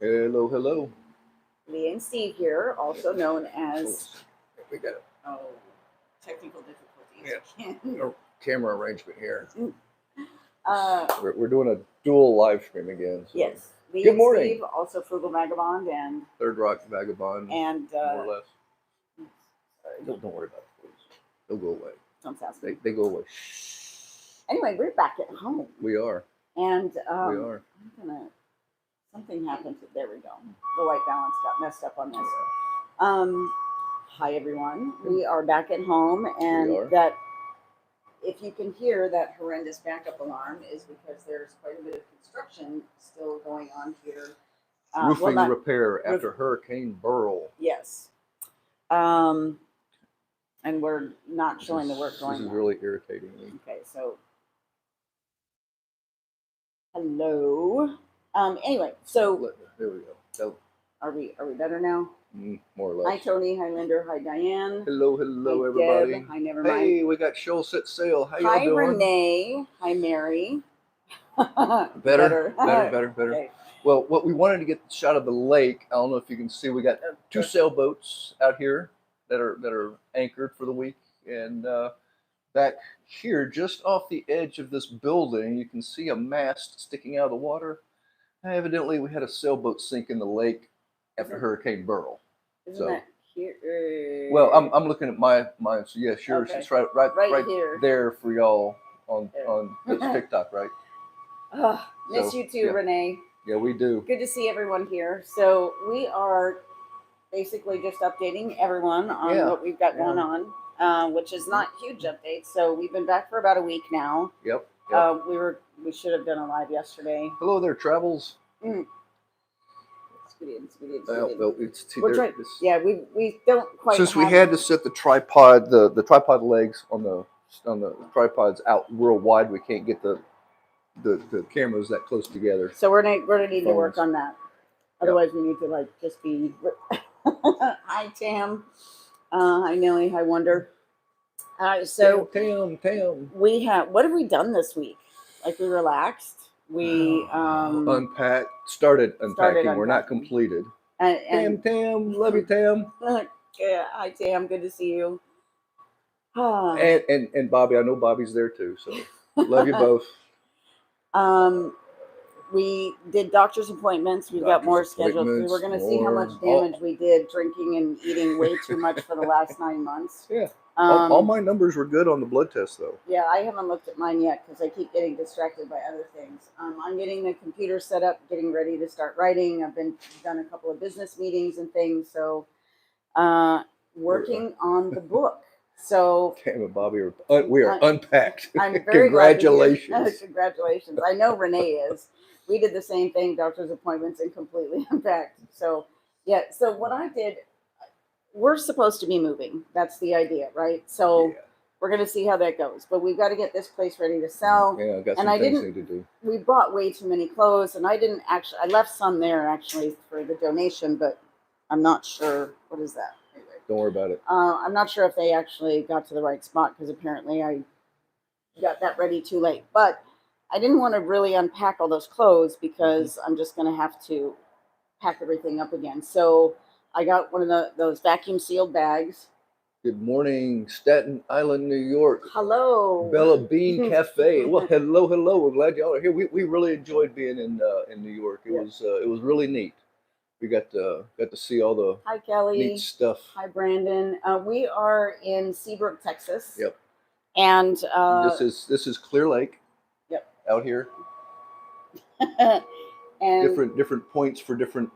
Hello, hello. Lee and Steve here, also known as We got technical difficulties. a camera arrangement here. uh, We're doing a dual live stream again. So. yes, Lee Good and morning. Steve, also Frugal Vagabond, and Third Rock Vagabond, and more or less. Don't worry about it, please. They'll go away. Don't ask me. They go away. Anyway, we're back at home. We are. And We are. I'm gonna. Something happened. There we go. The white balance got messed up on this. Hi everyone. We are back at home, and that if you can hear that horrendous backup alarm is because there's quite a bit of construction still going on here. Roofing repair after Hurricane Beryl. Yes. And we're not showing the work going on. This is really irritating me. Okay, so hello. Anyway, so there we go. Are we better now? More or less. Hi Tony, hi Linda, hi Diane. Hello, hi, everybody. Deb. Hi, never mind. Hey, we got show set sail. How y'all doing? Hi Renee. Hi Mary. Better. Okay. Well, what we wanted to get a shot of the lake. I don't know if you can see. We got two sailboats out here that are anchored for the week, and back here, just off the edge of this building, you can see a mast sticking out of the water. Evidently, we had a sailboat sink in the lake after Hurricane Beryl. Isn't that here? Well, I'm looking at mine. So yes, yours. Okay. It's right here. there for y'all on this TikTok, right? Miss you too, Renee. Yeah, we do. Good to see everyone here. So we are basically just updating everyone on what we've got going on, which is not huge updates. So we've been back for about a week now. Yep. We should have done a live yesterday. Hello there, Travels. We're trying. Yeah, we don't quite. Since we had to set the tripod, the tripod legs on the tripods out real wide, we can't get the cameras that close together. So we're gonna need to work on that. Otherwise, we need to just be. Hi Tam. Hi Nelly. Hi Wonder. So Tam. We have. What have we done this week? We relaxed. We started unpacking. We're not completed. And Tam, love you, Tam. Yeah, hi Tam. Good to see you. And Bobby, I know Bobby's there too. So love you both. We did doctor's appointments. We've got more scheduled. We were going to see how much damage we did drinking and eating way too much for the last 9 months. Yeah. All my numbers were good on the blood test, though. Yeah, I haven't looked at mine yet because I keep getting distracted by other things. I'm getting the computer set up, getting ready to start writing. I've done a couple of business meetings and things, so working on the book. So Tam and Bobby we are unpacked. I'm very Congratulations. Congratulations. I know Renee is. We did the same thing, doctor's appointments, and completely unpacked. So yeah. So what I did. We're supposed to be moving. That's the idea, right? So we're going to see how that goes. But we've got to get this place ready to sell. Yeah, I've got some things to do. We brought way too many clothes, and I left some there actually for the donation, but I'm not sure. What is that? Anyway. Don't worry about it. I'm not sure if they actually got to the right spot because apparently I got that ready too late. But I didn't want to really unpack all those clothes because I'm just going to have to pack everything up again. So I got one of those vacuum sealed bags. Good morning, Staten Island, New York. Hello, Bella Bean Cafe. Well, hello. We're glad y'all are here. We really enjoyed being in New York. It was really neat. We got to see all the Hi Kelly, neat stuff. Hi Brandon. We are in Seabrook, Texas. Yep. And this is Clear Lake. Yep. Out here. And different points for different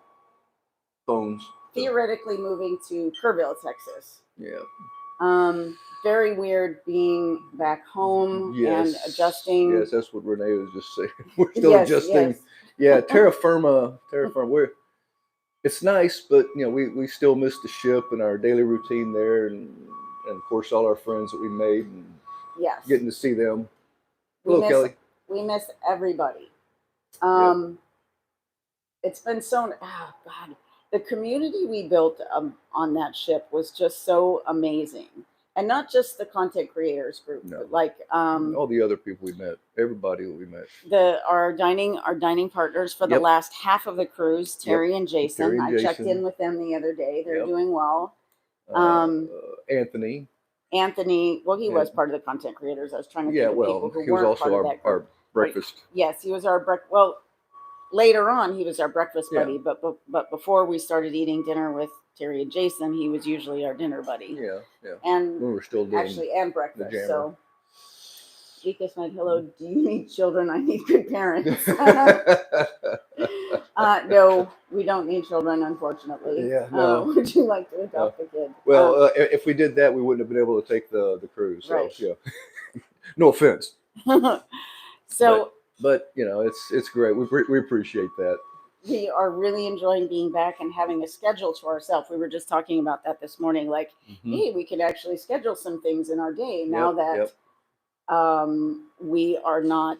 phones. Theoretically moving to Kerrville, Texas. Yeah. Very weird being back home and adjusting. Yes, that's what Renee was just saying. We're still adjusting. Yes. Yeah, terra firma. It's nice, but we still miss the ship and our daily routine there, and of course all our friends that we made, and getting to see them. Hello, Kelly. We miss everybody. It's been so. Oh God. The community we built on that ship was just so amazing. And not just the content creators group, No. but like all the other people we met, everybody that we met. our dining partners for the Yep. last half of the cruise, Terry and Jason. Terry and I checked Jason. in with them the other day. They're Yep. doing well. Anthony, well, he Yeah. was part of the content creators. I was trying to think yeah, of people well, who he was weren't also part of that our group. breakfast. Yes, he was our well, later on he was our breakfast Yeah. buddy, but before we started eating dinner with Terry and Jason, he was usually our dinner buddy. Yeah. And We were still doing actually, and breakfast. jammer. So Vika said, "Hello, do you need children? I need good parents." No, we don't need children, unfortunately. Yeah, no. Would you like to adopt a kid? Well, if we did that, we wouldn't have been able to take the cruise. So Right. yeah, no offense. So, but it's great. We appreciate that. we are really enjoying being back and having a schedule to ourselves. We were just talking about that this morning. Like, hey, we could actually schedule some things in our day now that we are not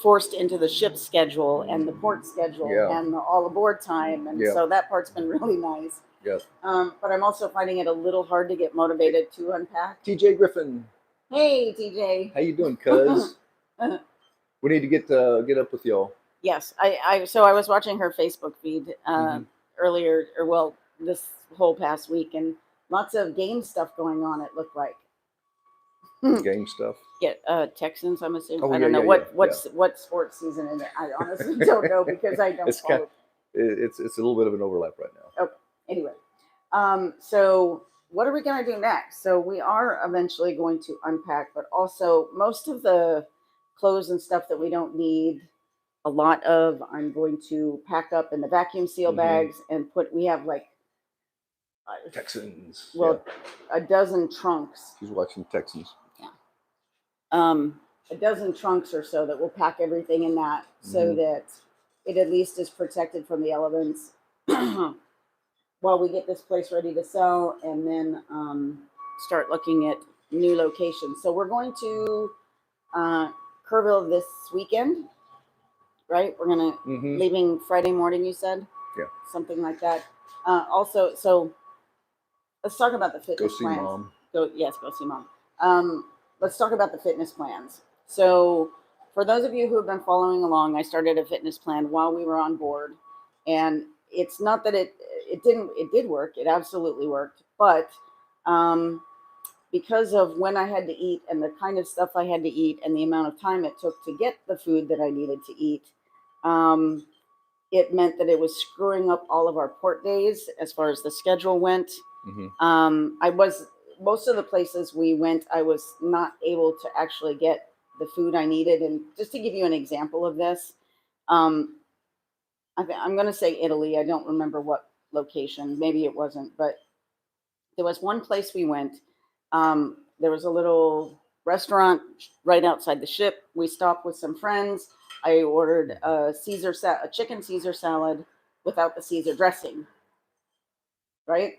forced into the ship schedule and the port schedule and the all aboard time, and so that part's been really nice. Yes. But I'm also finding it a little hard to get motivated to unpack. TJ Griffin, Hey, TJ. how you doing, cuz? We need to get up with y'all. Yes, I was watching her Facebook feed earlier, or well, this whole past week, and lots of game stuff going on. It looked like Game stuff. Yeah, Texans. I'm assuming. Oh, I don't know what sports season is it. I honestly don't know because I don't follow. It's a little bit of an overlap right now. Okay. Anyway, so what are we going to do next? So we are eventually going to unpack, but also most of the clothes and stuff that we don't need a lot of, I'm going to pack up in the vacuum seal bags and we have like Texans. Well, a dozen trunks. She's watching Texans. A dozen trunks or so that we'll pack everything in that so that it at least is protected from the elements while we get this place ready to sell, and then start looking at new locations. So we're going to Kerrville this weekend, right? We're going to leaving Friday morning, you said? Yeah. Something like that. Also, so let's talk about the fitness plans. Go see Mom. Go see Mom. Let's talk about the fitness plans. So for those of you who have been following along, I started a fitness plan while we were on board. And it's not that it did work. It absolutely worked. But because of when I had to eat and the kind of stuff I had to eat and the amount of time it took to get the food that I needed to eat, it meant that it was screwing up all of our port days as far as the schedule went. Most of the places we went, I was not able to actually get the food I needed. And just to give you an example of this, I'm going to say Italy. I don't remember what location. Maybe it wasn't, but there was one place we went. There was a little restaurant right outside the ship. We stopped with some friends. I ordered a chicken Caesar salad without the Caesar dressing. Right?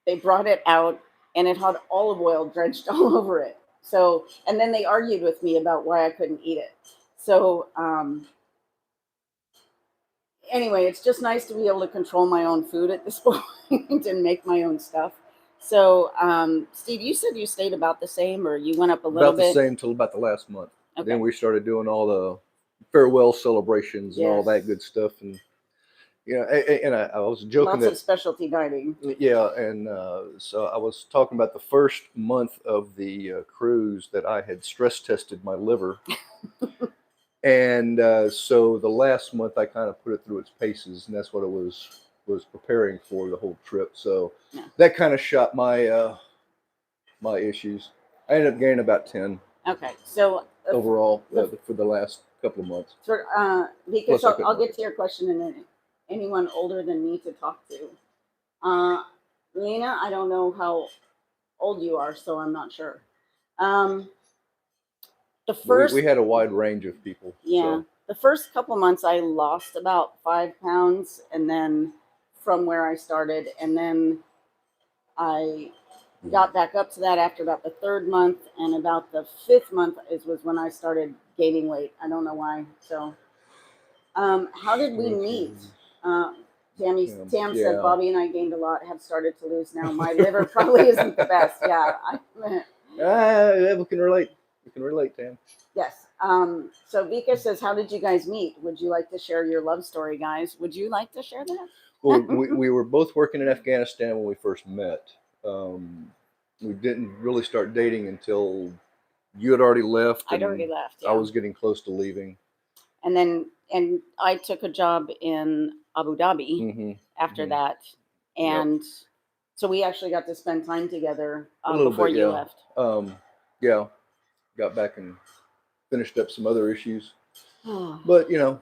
They brought it out, and it had olive oil drenched all over it. So, and then they argued with me about why I couldn't eat it. So, anyway, it's just nice to be able to control my own food at this point and make my own stuff. So, Steve, you said you stayed about the same, or you went up a little bit? About the same till about the last month. Okay. Then we started doing all the farewell celebrations and all that good stuff, and and I was joking lots of specialty dining. Yeah, and so I was talking about the first month of the cruise that I had stress tested my liver, and so the last month I kind of put it through its paces, and that's what it was preparing for the whole trip. So that kind of shot my my issues. I ended up gaining about 10. Okay, so overall for the last couple of months. Because I'll get to your question in a minute. Anyone older than me to talk to. Lena, I don't know how old you are, so I'm not sure. We had a wide range of people. Yeah. So. The first couple months I lost about 5 pounds, and then from where I started, and then I got back up to that after about the 3rd month, and about the 5th month was when I started gaining weight. I don't know why. So how did we meet? Tam Yeah. said Bobby and I gained a lot, have started to lose now. My liver probably isn't the best. Yeah. Yeah, we can relate. We can relate, Tam. Yes. So Vika says, how did you guys meet? Would you like to share your love story, guys? Would you like to share that? Well, we were both working in Afghanistan when we first met. We didn't really start dating until you had already left. I'd already left. Yeah. I was getting close to leaving. And I took a job in Abu Dhabi after that. And so we actually got to spend time together before you left. Yeah. Got back and finished up some other issues. But, and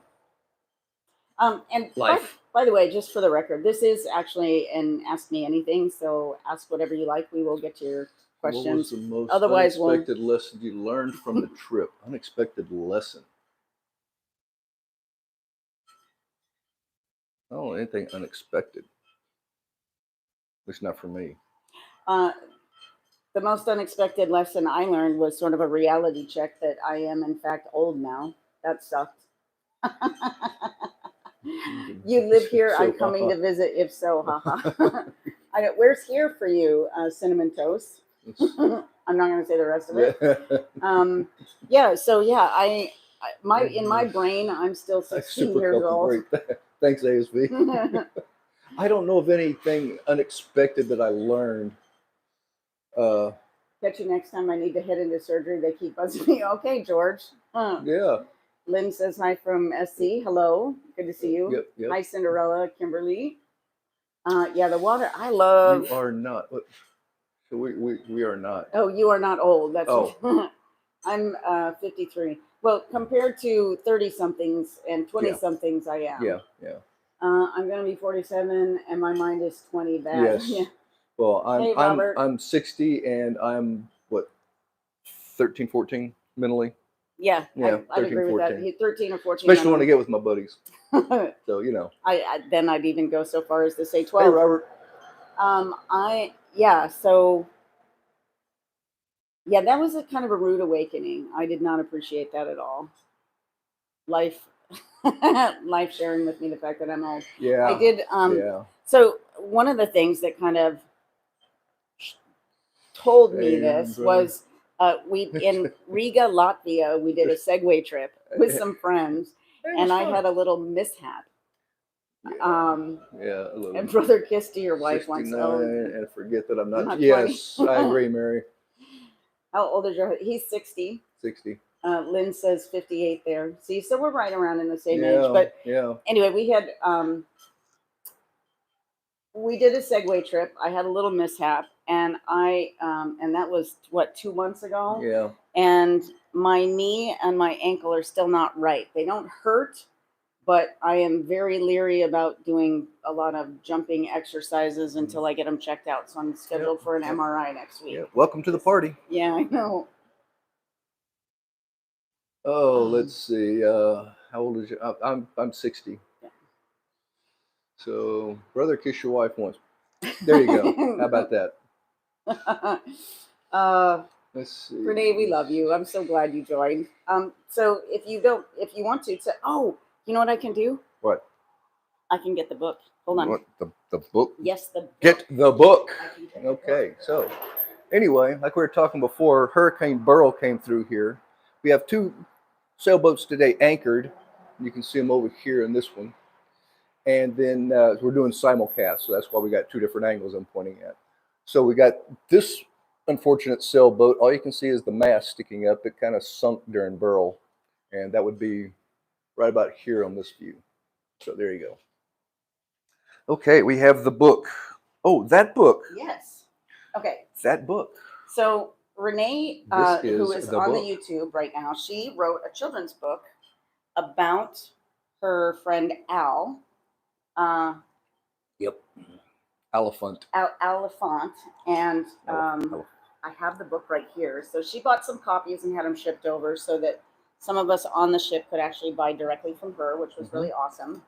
life. By the way, just for the record, this is actually an Ask Me Anything. So ask whatever you like. We will get to your questions. What was the most Otherwise, unexpected lesson you learned from the trip? Unexpected lesson. I don't know anything unexpected. At least not for me. The most unexpected lesson I learned was sort of a reality check that I am, in fact, old now. That sucked. You live here. I'm coming to visit. If so, haha. Where's here for you, Cinnamon Toast? I'm not going to say the rest of it. In my brain, I'm still 16 years old. Thanks, ASV. I don't know of anything unexpected that I learned. Catch you next time I need to head into surgery. They keep buzzing me. Okay, George. Yeah. Lynn says hi from SC. Hello. Good to see you. Yep. Hi, Cinderella, Kimberly. The water. I love. You are not. So we are not. Oh, you are not old. That's I'm 53. Well, compared to 30-somethings and 20-somethings, I am. Yeah. I'm going to be 47, and my mind is 20 back. Yes. Yeah. Well, Robert. I'm 60, and I'm 13, 14 mentally. Yeah, I'd agree with that. 13 or 14. Especially when I get with my buddies. So then I'd even go so far as to say 12. Hey, Robert. That was a kind of a rude awakening. I did not appreciate that at all. Life sharing with me the fact that I'm old. Yeah. I did. So one of the things that kind of told me this was we in Riga, Latvia, we did a Segway trip with some friends, and I had a little mishap. And brother kissed to your wife once. And forget that I'm not. Yes, I agree, Mary. How old is your? He's 60. 60. Lynn says 58 there. See, so we're right around in the same age. But anyway, we had we did a Segway trip. I had a little mishap, and and that was 2 months ago. Yeah. And my knee and my ankle are still not right. They don't hurt, but I am very leery about doing a lot of jumping exercises until I get them checked out. So I'm scheduled for an MRI next week. Welcome to the party. Yeah, I know. Oh, let's see. How old is you? I'm 60. Yeah. So, brother, kiss your wife once. There you go. How about that? Let's see. Renee, we love you. I'm so glad you joined. So if you want to, you know what I can do? What? I can get the book. Hold on. What, the book? Yes, the book. Get the book. Okay. So, anyway, like we were talking before, Hurricane Burl came through here. We have 2 sailboats today anchored. You can see them over here in this one. And then we're doing simulcast, so that's why we got 2 different angles I'm pointing at. So we got this unfortunate sailboat. All you can see is the mast sticking up. It kind of sunk during Burl, and that would be right about here on this view. So there you go. Okay, we have the book. Oh, that book. Yes. Okay. That book. So Renee, who is on the YouTube right now, she wrote a children's book about her friend Al. Elephant. Elephant. And I have the book right here. So she bought some copies and had them shipped over so that some of us on the ship could actually buy directly from her, which was really awesome.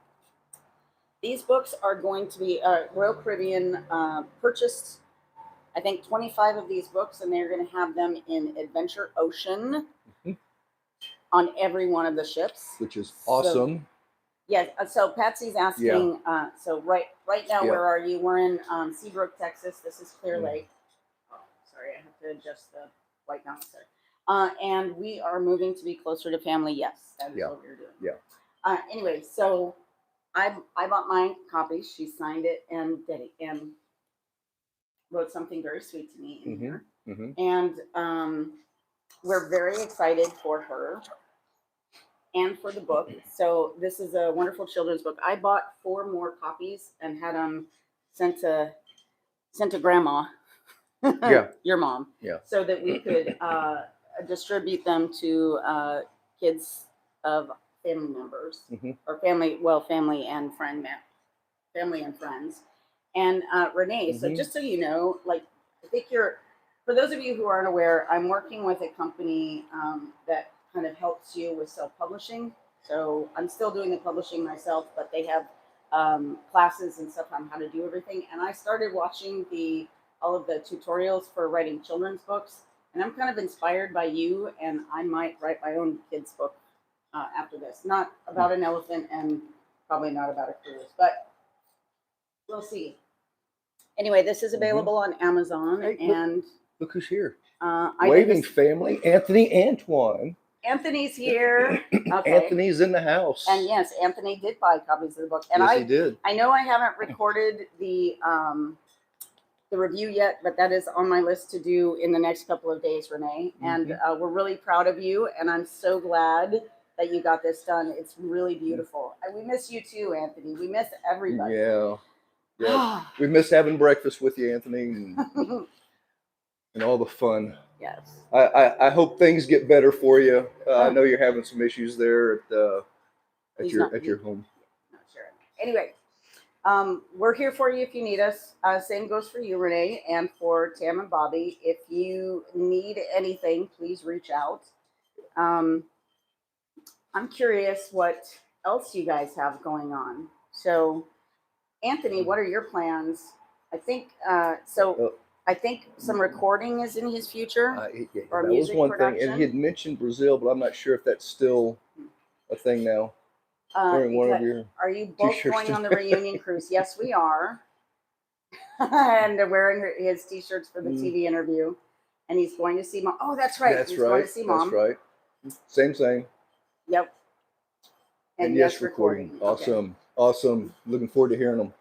These books are going to be Royal Caribbean purchased, I think, 25 of these books, and they're going to have them in Adventure Ocean on every one of the ships. Which is awesome. Yes. So Patsy's asking. So right now, Yeah. where are you? We're in Seabrook, Texas. This is Clear Mm. Lake. Oh, sorry, I have to adjust the white balance there. And we are moving to be closer to family. Yes, that is Yeah. what we're doing. Yeah. Anyway, so I bought my copy. She signed it and wrote something very sweet to me in here. And we're very excited for her and for the book. So this is a wonderful children's book. I bought 4 more copies and had them sent to grandma, Yeah. your mom, Yeah. so that we could distribute them to kids of family members or family and friends. And Renee, so just so you know, like I think for those of you who aren't aware, I'm working with a company that kind of helps you with self-publishing. So I'm still doing the publishing myself, but they have classes and stuff on how to do everything. And I started watching all of the tutorials for writing children's books, and I'm kind of inspired by you, and I might write my own kids' book after this. Not about an elephant, and probably not about a cruise, but we'll see. Anyway, this is available on Amazon, Hey, and look who's here. I Waving family, Anthony Antoine. Anthony's here. Okay. Anthony's in the house. And yes, Anthony did buy copies of the book. And yes, he did. I know I haven't recorded the review yet, but that is on my list to do in the next couple of days, Renee. And we're really proud of you, and I'm so glad that you got this done. It's really beautiful. And we miss you too, Anthony. We miss everybody. Yeah. Yeah. We miss having breakfast with you, Anthony, and all the fun. Yes. I hope things get better for you. I know you're having some issues there at your home. Not sure. Anyway, we're here for you if you need us. Same goes for you, Renee, and for Tam and Bobby. If you need anything, please reach out. I'm curious what else you guys have going on. So, Anthony, what are your plans? I think I think some recording is in his future. That was one production. thing, and he had mentioned Brazil, but I'm not sure if that's still a thing now. Wearing one of your are you both going on the reunion cruise? Yes, we are. And they're wearing his t-shirts for the TV interview, and he's going to see Mom. Oh, that's right. That's he's right. Going to see Mom. That's right. Same. Yep. And yes, recording. Awesome. Okay. Awesome. Looking forward to hearing them.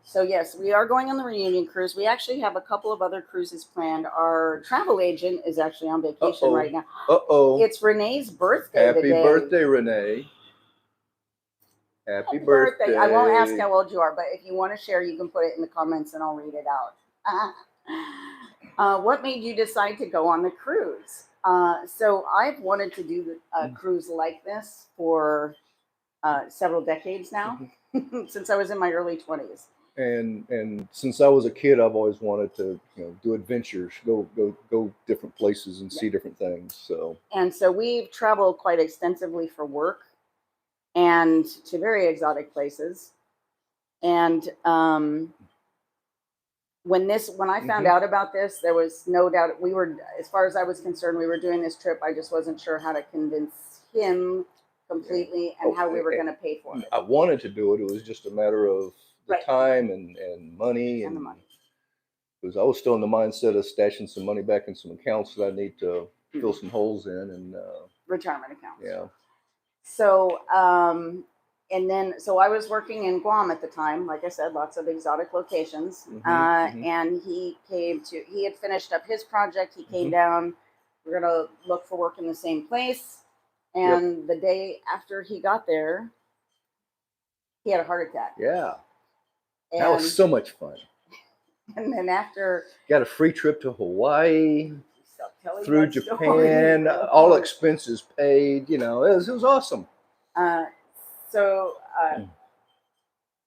So yes, we are going on the reunion cruise. We actually have a couple of other cruises planned. Our travel agent is actually on vacation right now. It's Renee's birthday today. Happy birthday, Renee. Happy birthday. I won't ask how old you are, but if you want to share, you can put it in the comments and I'll read it out. What made you decide to go on the cruise? So I've wanted to do a cruise like this for several decades now. Since I was in my early 20s. And since I was a kid, I've always wanted to, do adventures, go different places and see different things. So we've traveled quite extensively for work and to very exotic places. And when I found out about this, there was no doubt as far as I was concerned, we were doing this trip. I just wasn't sure how to convince him completely and how we were going to pay for it. I wanted to do it. It was just a matter of the time and money and the money. Because I was still in the mindset of stashing some money back in some accounts that I need to fill some holes in and retirement accounts. Yeah. So so I was working in Guam at the time. Like I said, lots of exotic locations. And he had finished up his project. He came down. We're gonna look for work in the same place. And the day after he got there, he had a heart attack. Yeah. That was so much fun. And then after... Got a free trip to Hawaii, through Japan, all expenses paid. It was awesome. They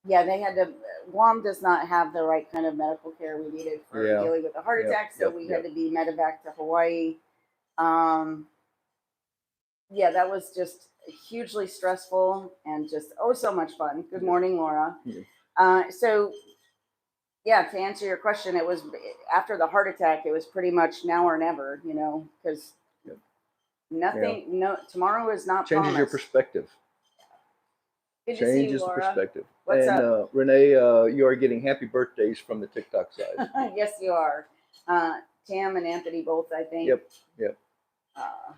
had to... Guam does not have the right kind of medical care we needed for dealing with a heart attack, so we had to be medevac to Hawaii. That was just hugely stressful and just so much fun. Good morning, Laura. To answer your question, it was after the heart attack. It was pretty much now or never, because Nothing. No, tomorrow is not Changes your promised. perspective. Good to see you, Changes the Laura. perspective. What's and up? Renee, you are getting happy birthdays from the TikTok side. Yes, you are. Tam and Anthony both, I think. Yep, yep. Uh,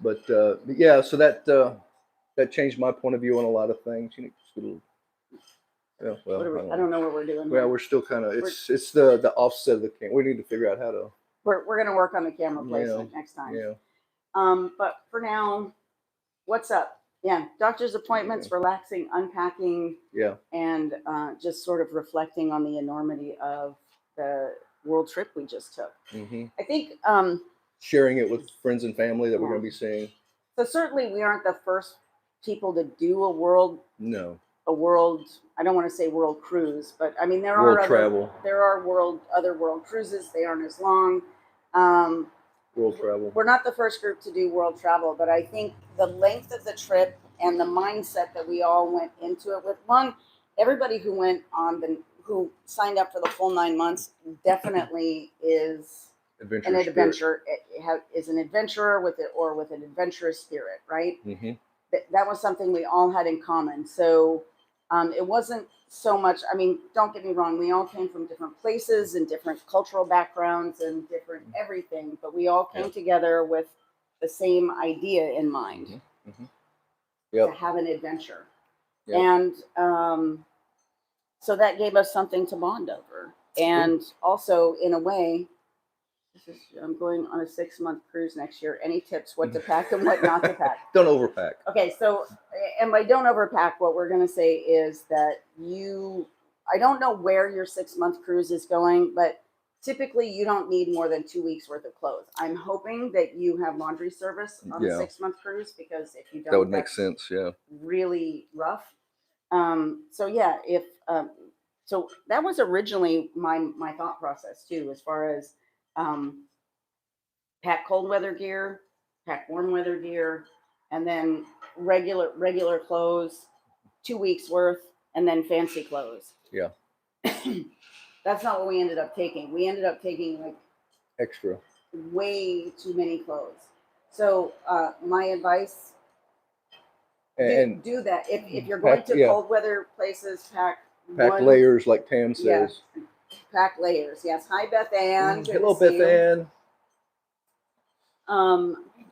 But yeah, so that changed my point of view on a lot of things. You know, just a little, yeah, well, I don't know what we're doing. well, Here. we're still kind of it's the offset of the camera. We need to figure out how to. We're gonna work on the camera placement next time. Yeah. But for now, what's up? Yeah, doctor's appointments, relaxing, unpacking. Yeah. And just sort of reflecting on the enormity of the world trip we just took. Mm-hmm. I think sharing it with friends and family that we're going to be seeing. So certainly we aren't the first people to do a world. No. A world. I don't want to say world cruise, but I mean there world are travel. There are other world cruises. They aren't as long. World travel. We're not the first group to do world travel, but I think the length of the trip and the mindset that we all went into it with. One, everybody who who signed up for the full 9 months definitely is an adventure. Is an adventurer with an adventurous spirit, right? Mm-hmm. That was something we all had in common. So it wasn't so much. I mean, don't get me wrong. We all came from different places and different cultural backgrounds and different everything, but we all came together with the same idea in mind. Mm-hmm. Mm-hmm. To have an adventure. And so that gave us something to bond over. And also, in a way, I'm going on a 6-month cruise next year. Any tips what to pack and what not to pack? Don't overpack. Okay, so, and by don't overpack, what we're going to say is that I don't know where your 6-month cruise is going, but typically you don't need more than 2 weeks worth of clothes. I'm hoping that you have laundry service on the 6-month cruise, because if you don't, that would make sense. Yeah. Really rough. So yeah, so that was originally my thought process too, as far as pack cold weather gear, pack warm weather gear, and then regular clothes, 2 weeks worth, and then fancy clothes. Yeah. That's not what we ended up taking. We ended up taking like extra, way too many clothes. So my advice: do that. If you're going to cold weather places, pack layers, like Tam says. Yeah, pack layers. Yes. Hi, Beth Ann. Hello, Beth Ann.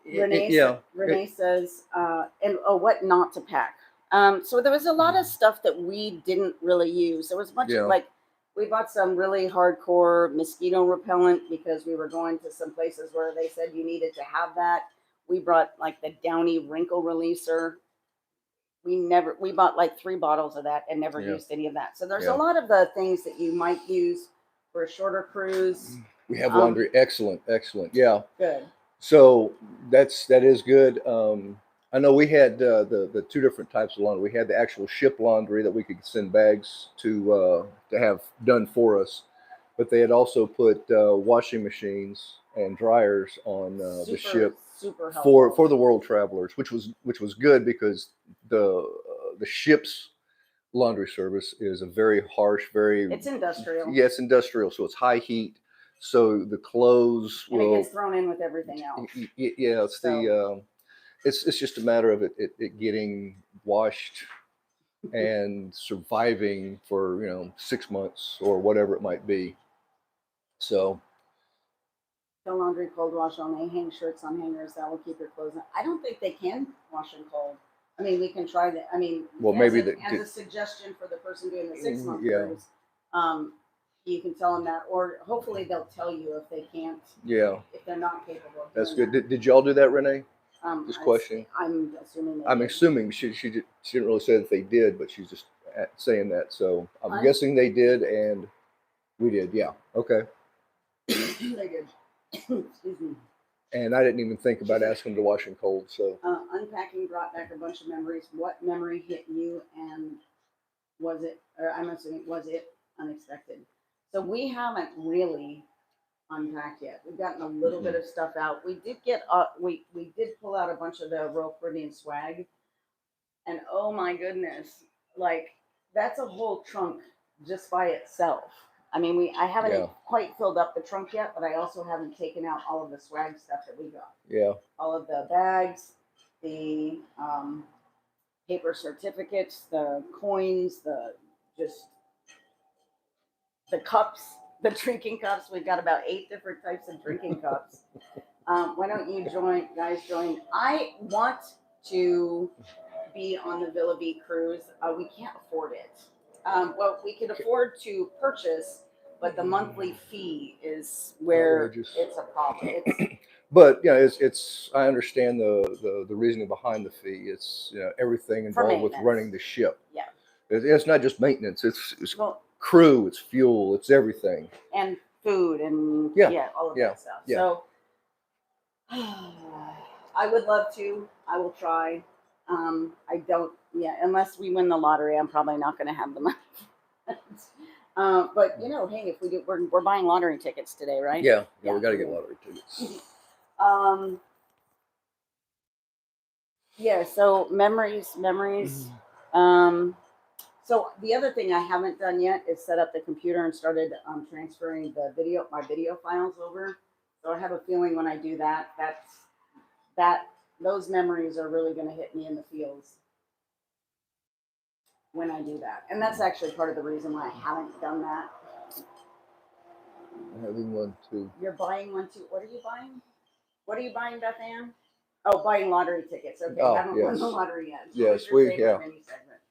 Renee says, and what not to pack. So there was a lot of stuff that we didn't really use. There was much like we bought some really hardcore mosquito repellent because we were going to some places where they said you needed to have that. We brought like the Downy wrinkle releaser. We bought like 3 bottles of that and never used any of that. So there's a lot of the things that you might use for a shorter cruise. We have laundry. Excellent. Yeah. Good. So that is good. I know we had the 2 different types of laundry. We had the actual ship laundry that we could send bags to have done for us, but they had also put washing machines and dryers on the ship for the world travelers, which was good, because the ship's laundry service is a very harsh, it's industrial. Yes, industrial. So it's high heat. So the clothes and it gets thrown in with everything else. Yeah, it's just a matter of it getting washed and surviving for 6 months or whatever it might be. So. The laundry cold wash only. Hang shirts on hangers. That will keep your clothes. I don't think they can wash them cold. I mean, we can try that. I mean, maybe as a suggestion for the person doing the 6-month cruise, you can tell them that, or hopefully they'll tell you if they can't. Yeah. If they're not capable. That's good. Did y'all do that, Renee? This question. I'm assuming. I'm assuming she didn't really say that they did, but she's just saying that. So I'm guessing they did, and we did. Yeah. Okay. They did. Excuse me. And I didn't even think about asking them to wash them cold. So unpacking brought back a bunch of memories. What memory hit you, and was it? Or I'm assuming, was it unexpected? So we haven't really unpacked yet. We've gotten a little bit of stuff out. We did get we did pull out a bunch of the Royal Caribbean swag, and oh my goodness, like that's a whole trunk just by itself. I mean, I haven't Yeah. quite filled up the trunk yet, but I also haven't taken out all of the swag stuff that we got. Yeah. All of the bags, the paper certificates, the coins, just the cups, the drinking cups. We've got about 8 different types of drinking cups. Why don't you guys join? I want to be on the Villa V cruise. We can't afford it. Well, we can afford to purchase, but the monthly fee is where Outrageous. it's a problem. But yeah, it's. I understand the reasoning behind the fee. It's everything involved with running the ship. Yeah. It's not just maintenance. It's Well, crew. It's fuel. It's everything. And food and all of that stuff. Yeah. So I would love to. I will try. I don't. Yeah, unless we win the lottery, I'm probably not going to have the money. But hey, if we do, we're buying lottery tickets today, right? Yeah. We got to get lottery tickets. Yeah. So memories. So the other thing I haven't done yet is set up the computer and started transferring my video files over. So I have a feeling when I do that, those memories are really going to hit me in the feels when I do that. And that's actually part of the reason why I haven't done that. I'm having one too. You're buying one too. What are you buying? What are you buying, Beth Ann? Oh, buying lottery tickets. Okay, I haven't won the lottery yet. So yes, mini segment?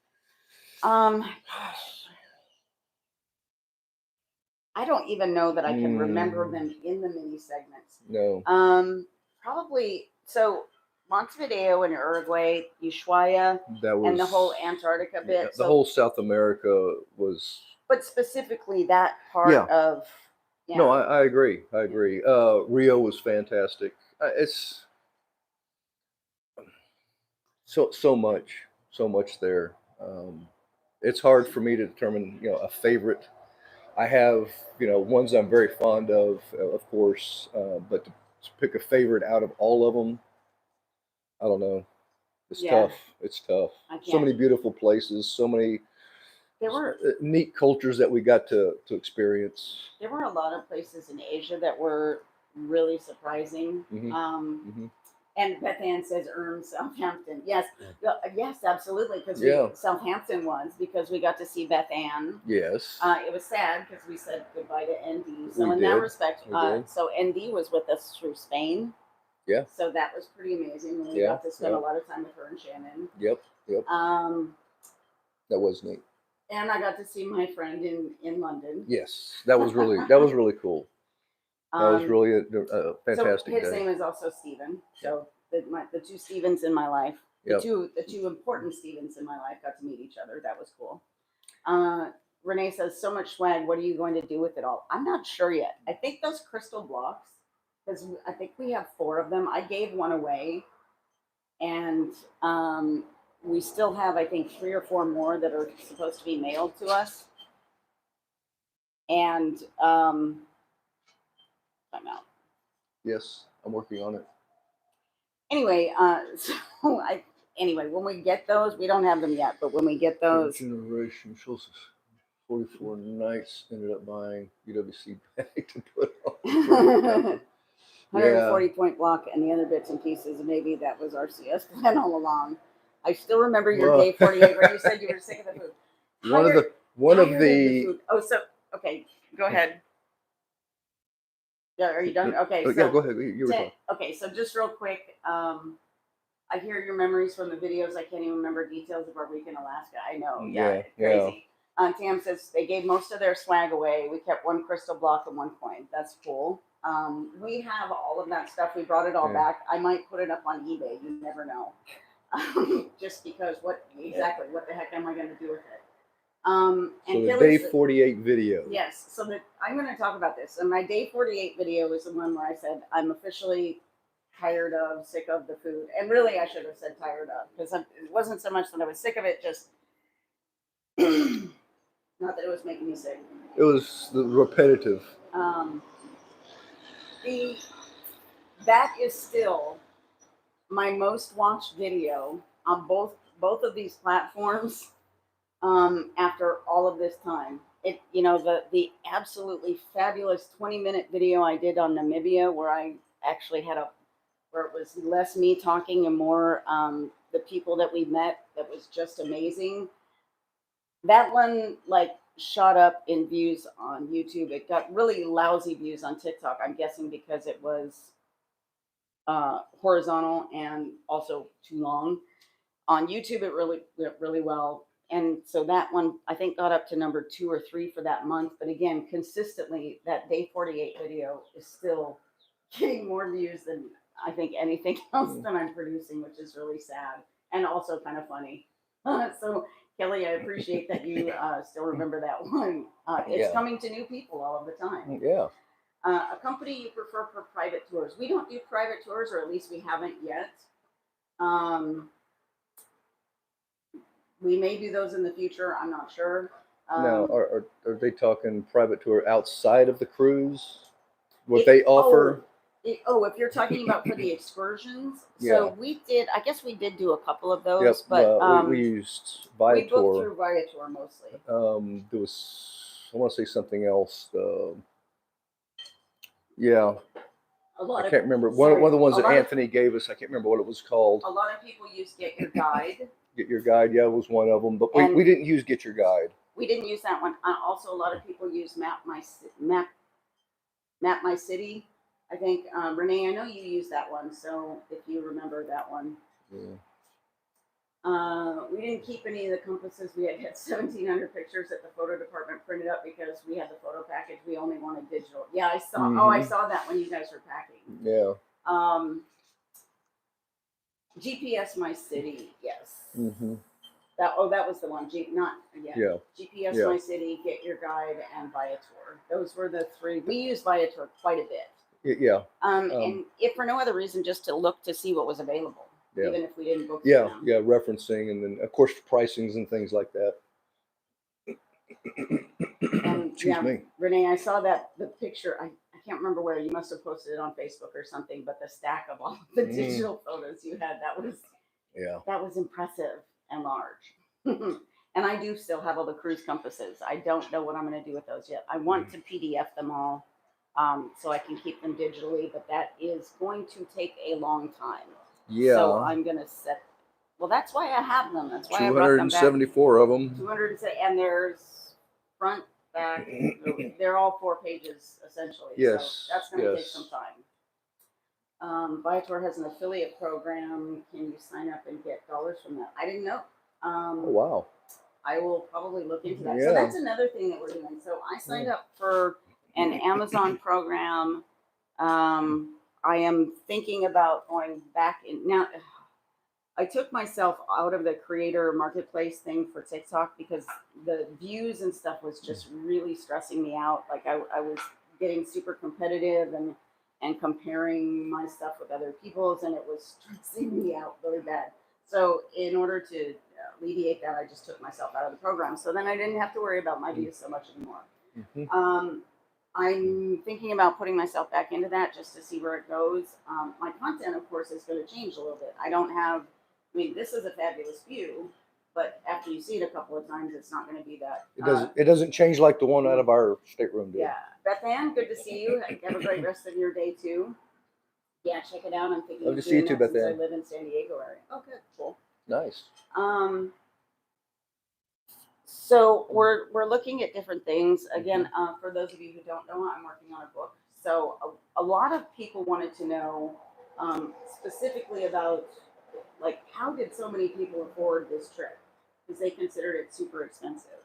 I don't even know that I can remember them in the mini segments. No. Probably so. Montevideo and Uruguay, Ushuaia, and the whole Antarctica bit. The whole South America was. But specifically that part of. Yeah. No, I agree. Rio was fantastic. It's so much there. It's hard for me to determine a favorite. I have ones I'm very fond of course, but to pick a favorite out of all of them, I don't know. It's tough. It's tough. So many beautiful places. So many. There were neat cultures that we got to experience. There were a lot of places in Asia that were really surprising. Mm-hmm. And Beth Ann says Southampton. Yes, yes, absolutely. Because Southampton was because we got to see Beth Ann. Yes. It was sad because we said goodbye to ND. So that respect, so ND was with us through Spain. Yeah. So that was pretty amazing. And we got to spend a lot of time with her and Shannon. Yep. That was neat. And I got to see my friend in London. Yes, that was really cool. That was really a fantastic day. His day. name is also Stephen. So the two Stevens in my life, the two important Stevens in my life got to meet each other. That was cool. Renee says, so much swag. What are you going to do with it all? I'm not sure yet. I think those crystal blocks, because I think we have 4 of them. I gave one away. And we still have, I think, 3 or 4 more that are supposed to be mailed to us. And I'm out. Yes, I'm working on it. Anyway, when we get those, we don't have them yet, but when we get those. Generation Schultz, 44 nights ended up buying UWC bag to put on. 140 point block and the other bits and pieces. Maybe that was our CS plan all along. I still remember your day 48 where you said you were sick of the food. One of the. Oh, so okay, go ahead. Yeah, are you done? Okay. So, yeah, go ahead. You were talking. Okay, so just real quick, I hear your memories from the videos. I can't even remember details of our week in Alaska. I know. Yeah, crazy. Tam says they gave most of their swag away. We kept 1 crystal block and 1 coin. That's cool. We have all of that stuff. We brought it all back. I might put it up on eBay. You never know. Just because what the heck am I going to do with it? So the day 48 video. Yes. So I'm going to talk about this. And my day 48 video is the one where I said I'm officially sick of the food. And really, I should have said tired of, because it wasn't so much that I was sick of it, just not that it was making me sick. It was the repetitive. That is still my most watched video on both of these platforms after all of this time. the absolutely fabulous 20-minute video I did on Namibia, where I actually where it was less me talking and more the people that we met. That was just amazing. That one shot up in views on YouTube. It got really lousy views on TikTok. I'm guessing because it was horizontal and also too long. On YouTube, it really went really well. And so that one, I think, got up to number 2 or 3 for that month. But again, consistently, that day 48 video is still getting more views than I think anything else that I'm producing, which is really sad and also kind of funny. So, Kelly, I appreciate that you still remember that one. It's coming to new people all of the time. Yeah. A company you prefer for private tours. We don't do private tours, or at least we haven't yet. We may do those in the future. I'm not sure. Now, are they talking private tour outside of the cruise? What they offer? If you're talking about for the excursions, so we did. I guess we did do a couple of those, but we used Viator. We booked through Viator mostly. There was, I want to say something else. Yeah. I can't remember. One of the ones that Anthony gave us, I can't remember what it was called. A lot of people use Get Your Guide. Get Your Guide, yeah, was one of them. But we didn't use Get Your Guide. We didn't use that one. Also, a lot of people use Map My City. I think, Renee, I know you use that one, so if you remember that one. Yeah. We didn't keep any of the compasses. We had 1,700 pictures at the photo department printed up because we had the photo package. We only wanted digital. Yeah, I saw. Mm-hmm. Oh, I saw that when you guys were packing. Yeah. GPS My City. Yes. Mm-hmm. That was the one. GPS My City, Get Your Guide, and Viator. Those were the 3. We used Viator quite a bit. Yeah. And if for no other reason, just to look to see what was available. Yeah. Even if we didn't book them. Yeah, referencing, and then of course pricings and things like that. And Excuse me. Renee, I saw the picture. I can't remember where. You must have posted it on Facebook or something, but the stack of all the digital photos you had, that was impressive and large. And I do still have all the cruise compasses. I don't know what I'm going to do with those yet. I want to PDF them all so I can keep them digitally, but that is going to take a long time. Yeah. So I'm going to well, that's why I have them. That's why 274 of them. 200, and there's front, back. They're all 4 pages essentially. Yes. So that's going to take some time. Viator has an affiliate program. Can you sign up and get dollars from that? I didn't know. Oh, wow. I will probably look into that. Yeah. So that's another thing that we're doing. So I signed up for an Amazon program. I am thinking about going back in now. I took myself out of the creator marketplace thing for TikTok because the views and stuff was just really stressing me out. Like I was getting super competitive and comparing my stuff with other people's, and it was stressing me out really bad. So in order to alleviate that, I just took myself out of the program. So then I didn't have to worry about my views so much anymore. Mm-hmm. I'm thinking about putting myself back into that just to see where it goes. My content, of course, is going to change a little bit. This is a fabulous view, but after you see it a couple of times, it's not going to be that. It doesn't change like the one out of our stateroom did. Yeah. Beth Ann, good to see you. Have a great rest of your day, too. Yeah, check it out. I'm thinking of doing that since I live in San Diego area. Oh, good. Cool. Nice. So we're looking at different things. Again, for those of you who don't know, I'm working on a book. So a lot of people wanted to know specifically about, like, how did so many people afford this trip? Because they considered it super expensive.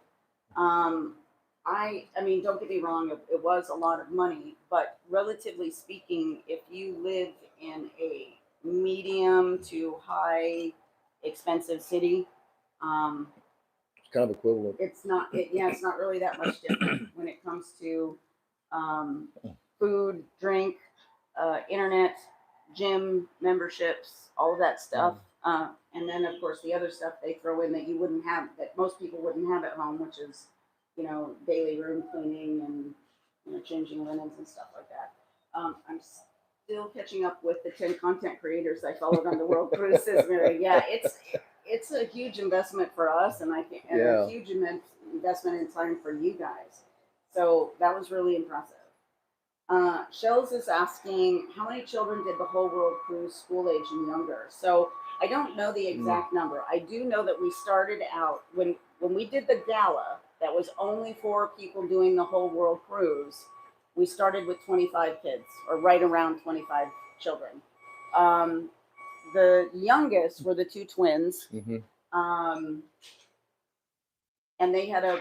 I mean, don't get me wrong, it was a lot of money, but relatively speaking, if you live in a medium to high expensive city, it's kind of equivalent. It's not really that much different when it comes to food, drink, internet, gym memberships, all of that stuff. And then of course the other stuff they throw in that you wouldn't have, that most people wouldn't have at home, which is, daily room cleaning and, changing linens and stuff like that. I'm still catching up with the 10 content creators I followed on the World Cruise System. Yeah, it's a huge investment for us, and a huge investment in time for you guys. So that was really impressive. Shells is asking, how many children did the whole world cruise school age and younger? So I don't know the exact number. I do know that we started out when we did the gala. That was only for people doing the whole world cruise. We started with 25 kids, or right around 25 children. The youngest were the two twins. And they had a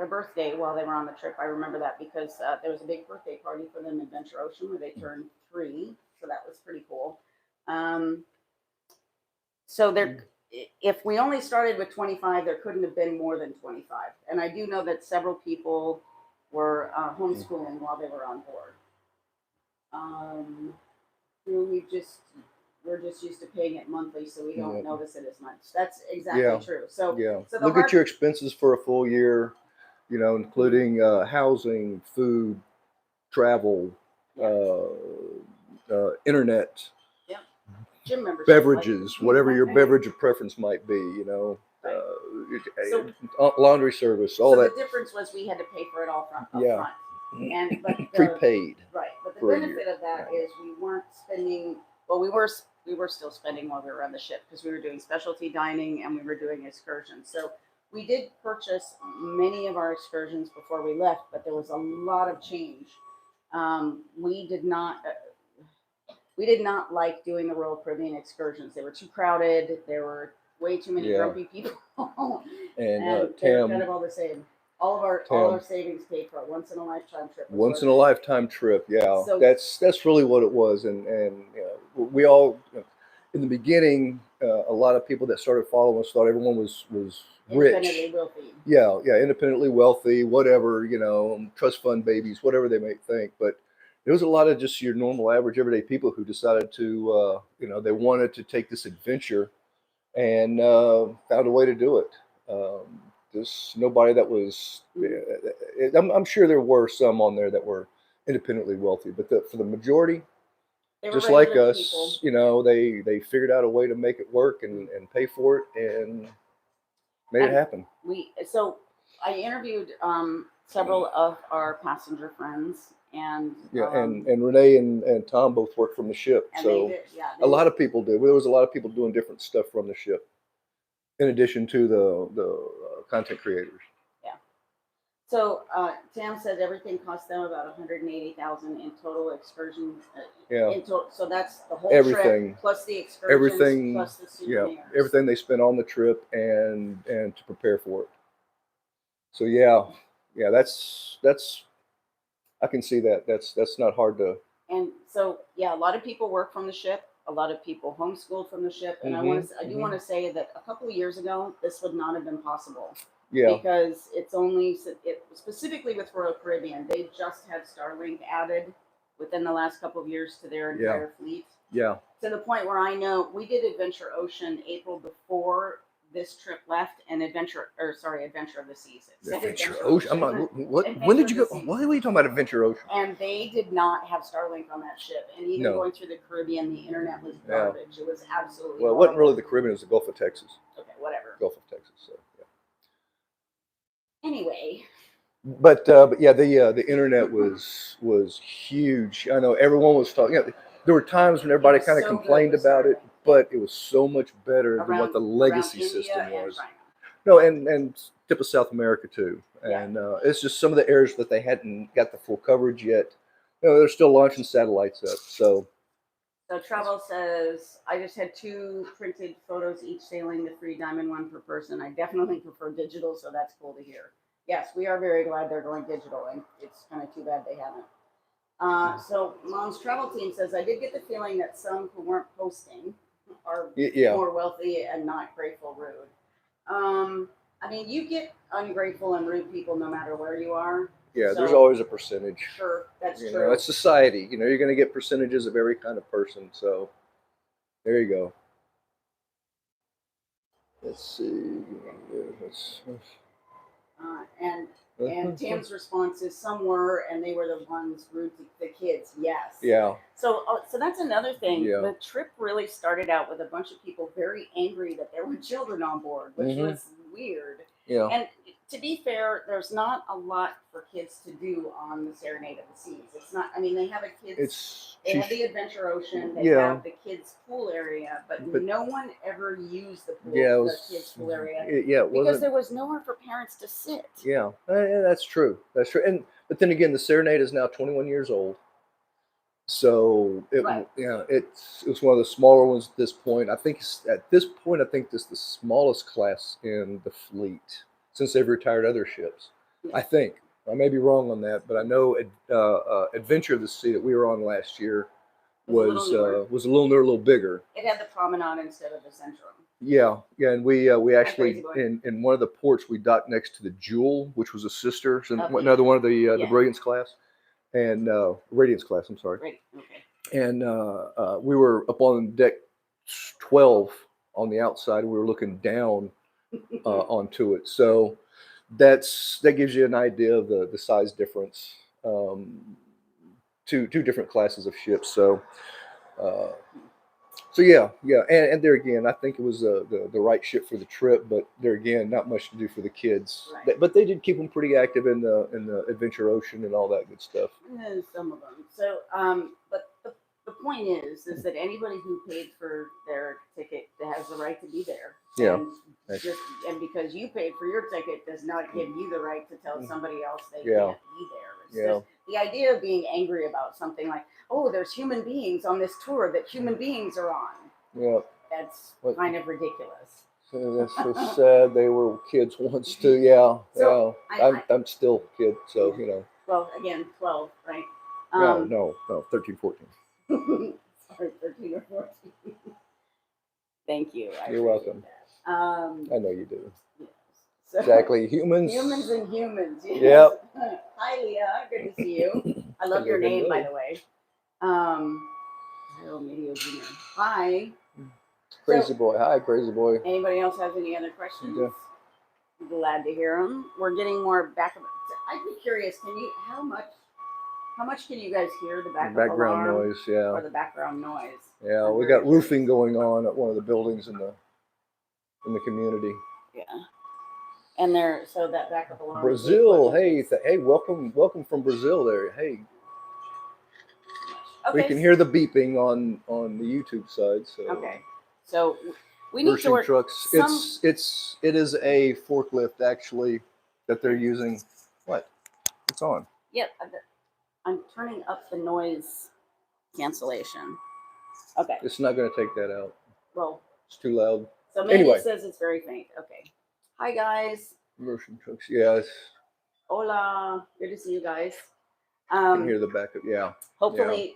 birthday while they were on the trip. I remember that because there was a big birthday party for them in Adventure Ocean where they turned 3, so that was pretty cool. So there, if we only started with 25, there couldn't have been more than 25. And I do know that several people were homeschooling while they were on board. We're just used to paying it monthly, so we don't notice it as much. That's exactly true. So look at your expenses for a full year, including housing, food, travel, internet, gym membership, beverages, whatever your beverage of preference might be, laundry service, all that. The difference was we had to pay for it all up front. And prepaid. Right, but the benefit of that is we weren't spending. Well, we were still spending while we were on the ship because we were doing specialty dining and we were doing excursions. So we did purchase many of our excursions before we left, but there was a lot of change. We did not like doing the Royal Caribbean excursions. They were too crowded. There were way too many grumpy people, and they're kind of all the same. All our savings paid for a once in a lifetime trip. Yeah. So that's really what it was, and we all in the beginning, a lot of people that started following us thought everyone was rich. Independently wealthy. Yeah, independently wealthy, whatever, trust fund babies, whatever they may think. But there was a lot of just your normal, average, everyday people who decided to, they wanted to take this adventure and found a way to do it. There's nobody that was. I'm sure there were some on there that were independently wealthy, but for the majority, just like us, people. They figured out a way to make it work and pay for it and made it happen. So I interviewed several of our passenger friends, and and Renee and Tom both worked from the ship, so a lot of people did. There was a lot of people doing different stuff from the ship, in addition to the content creators. Yeah. So Tam said everything cost them about $180,000 in total excursions. So that's the whole trip plus the excursions plus the souvenirs. Yeah, everything they spent on the trip and to prepare for it. So that's I can see that. That's not hard to. And so a lot of people work from the ship. A lot of people homeschooled from the ship, and I do want to say that a couple of years ago, this would not have been possible. Yeah. Because specifically with Royal Caribbean, they just had Starlink added within the last couple of years to their entire fleet. Yeah. To the point where I know we did Adventure Ocean April before this trip left, and Adventure of the Seas. Adventure Ocean. When did you go? Why are you talking about Adventure Ocean? And they did not have Starlink on that ship, and even going through the Caribbean, the internet was garbage. It was absolutely. Well, it wasn't really the Caribbean; it was the Gulf of Texas. Okay, whatever. Gulf of Texas. So Anyway. But the internet was huge. I know everyone was talking. There were times when everybody kind of complained about it, but it was so much better than what the legacy system was. No, and tip of South America too. And it's just some of the areas that they hadn't got the full coverage yet. They're still launching satellites up. So Travel says, I just had 2 printed photos each sailing the free Diamond one per person. I definitely prefer digital, so that's cool to hear. Yes, we are very glad they're going digital, and it's kind of too bad they haven't. So Mom's travel team says, I did get the feeling that some who weren't posting are more wealthy and not grateful, rude. I mean, you get ungrateful and rude people no matter where you are. Yeah, there's always a percentage. Sure, that's true. It's society. You're going to get percentages of every kind of person. So there you go. Let's see. And Tam's response is some were, and they were the ones rude to the kids. Yes. Yeah. So that's another thing. Yeah. The trip really started out with a bunch of people very angry that there were children on board, which was weird. Yeah. And to be fair, there's not a lot for kids to do on the Serenade of the Seas. It's not. I mean, they have a kids. They have the Adventure Ocean. They have the kids pool area, but no one ever used the pool. The kids pool area. Because there was nowhere for parents to sit. Yeah, that's true. That's true. But then again, the Serenade is now 21 years old. So it was one of the smaller ones at this point. I think at this point, I think this is the smallest class in the fleet since they've retired other ships. I think I may be wrong on that, but I know Adventure of the Sea that we were on last year was a little bigger. It had the promenade instead of the central. Yeah, and we actually in one of the ports we docked next to the Jewel, which was a sister, another one of the Brilliance class. And Radiance class, I'm sorry. Right. Okay. And we were up on deck 12 on the outside. We were looking down onto it. So that gives you an idea of the size difference. Two different classes of ships. So yeah, and there again, I think it was the right ship for the trip, but there again, not much to do for the kids. Right. But they did keep them pretty active in the Adventure Ocean and all that good stuff. And some of them. So, but the point is that anybody who paid for their ticket has the right to be there. Yeah. And because you paid for your ticket does not give you the right to tell somebody else they can't be there. It's just the idea of being angry about something like, oh, there's human beings on this tour that human beings are on. Yeah. That's kind of ridiculous. So that's so sad. They were kids once too. Yeah. So I'm still a kid, so you know. Well, again, 12, right? No, 13, 14. Sorry, 13 or 14. Thank you. You're welcome. That. I know you do. Yes. So, exactly. Humans. Humans and humans. Yes. Yep. Hi, Leah. Good to see you. I love your name, by the way. Hello, Medio Junior. Hi. Crazy boy. Hi, crazy boy. Anybody else have any other questions? Yeah. Glad to hear them. We're getting more back. I'd be curious. How much can you guys hear the background noise? Yeah. Or the background noise? Yeah, we got roofing going on at one of the buildings in the community. Yeah. And so that backup alarm. Brazil, hey, welcome from Brazil there. Hey. Okay. We can hear the beeping on the YouTube side. So. Okay. So we need to work. Trucks. It is a forklift actually that they're using. What? It's on. Yep. I'm turning up the noise cancellation. Okay. It's not going to take that out. Well, it's too loud. So Mandy says it's very faint. Okay. Hi guys. Motion trucks. Yes. Hola. Good to see you guys. You can hear the backup. Yeah. Hopefully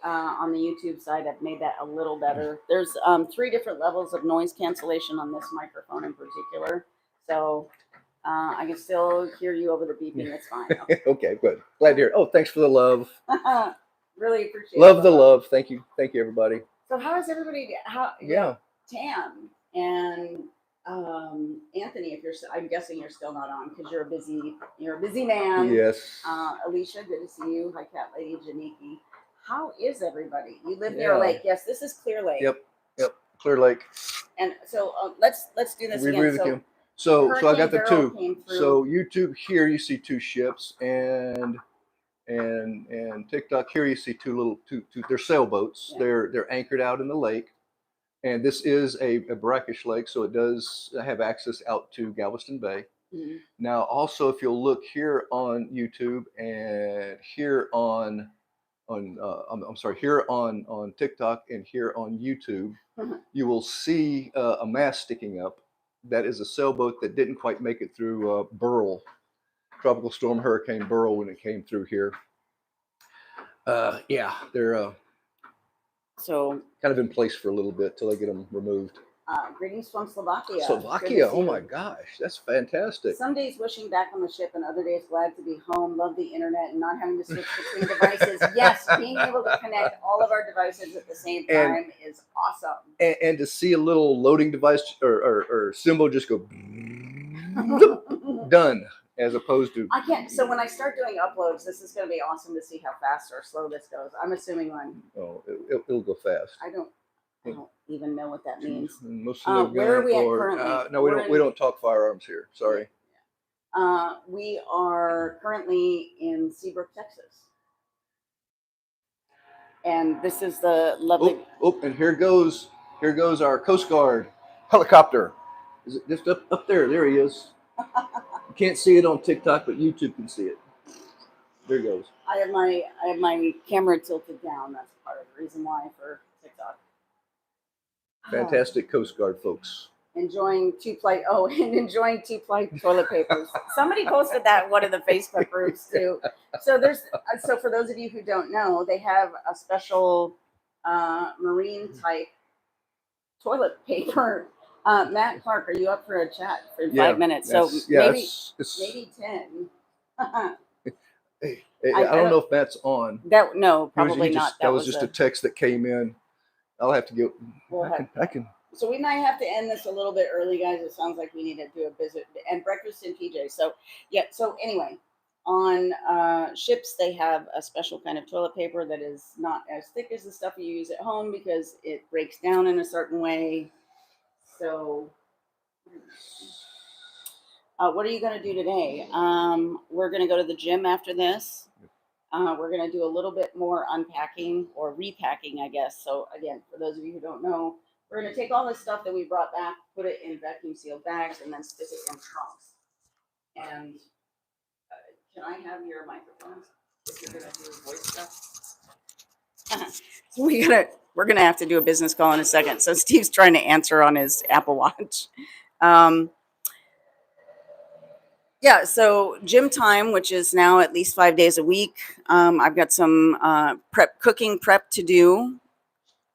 on the YouTube side I've made that a little better. There's 3 different levels of noise cancellation on this microphone in particular. So I can still hear you over the beeping. It's fine. Okay. Okay, good. Glad to hear it. Oh, thanks for the love. Really appreciate love the love. Thank you, everybody. So how is everybody? Tam and Anthony, I'm guessing you're still not on because you're a busy man. Yes. Alicia, good to see you. Hi, Cat Lady Janiki. How is everybody? You live near a lake. Yes, this is Clear Lake. Yep. Clear Lake. And so let's do this again. So I got the 2. So YouTube here you see 2 ships and TikTok here you see two they're sailboats. Yeah. They're anchored out in the lake. And this is a brackish lake, so it does have access out to Galveston Bay. Mm-hmm. Now, also, if you'll look here on YouTube and here on here on TikTok and here on YouTube, you will see a mast sticking up. That is a sailboat that didn't quite make it through Beryl, Tropical Storm Hurricane Beryl when it came through here. They're so kind of in place for a little bit till they get them removed. Greetings from Slovakia. Slovakia, oh my gosh, that's fantastic. Some days wishing back on the ship and other days glad to be home. Love the internet and not having to switch between devices. Yes, being able to connect all of our devices at the same time is awesome. And to see a little loading device or symbol just go done. As opposed to I can't. So when I start doing uploads, this is going to be awesome to see how fast or slow this goes. I'm assuming it'll go fast. I don't even know what that means. Where are we at currently? No, we don't talk firearms here. Sorry. We are currently in Seabrook, Texas. And this is the lovely. And here goes our Coast Guard helicopter. Is it just up there? There he is. You can't see it on TikTok, but YouTube can see it. There it goes. I have my camera tilted down. That's part of the reason why for TikTok. Fantastic Coast Guard folks. Enjoying two-ply toilet papers. Somebody posted that in one of the Facebook groups too. So for those of you who don't know, they have a special marine type toilet paper. Matt Clark, are you up for a chat for 5 minutes? So maybe 10. I don't know if Matt's on. Probably not. That was just a text that came in. I'll have to get. I can. So we might have to end this a little bit early, guys. It sounds like we need to do a visit and breakfast in PJ. So yeah. So anyway, on ships they have a special kind of toilet paper that is not as thick as the stuff you use at home because it breaks down in a certain way. So what are you going to do today? We're going to go to the gym after this. We're going to do a little bit more unpacking or repacking, I guess. So again, for those of you who don't know, we're going to take all this stuff that we brought back, put it in vacuum sealed bags, and then stick it in trunks. And can I have your microphones if you're going to do voice stuff? We're gonna have to do a business call in a second. So Steve's trying to answer on his Apple Watch. Yeah, so gym time, which is now at least 5 days a week. I've got some cooking prep to do,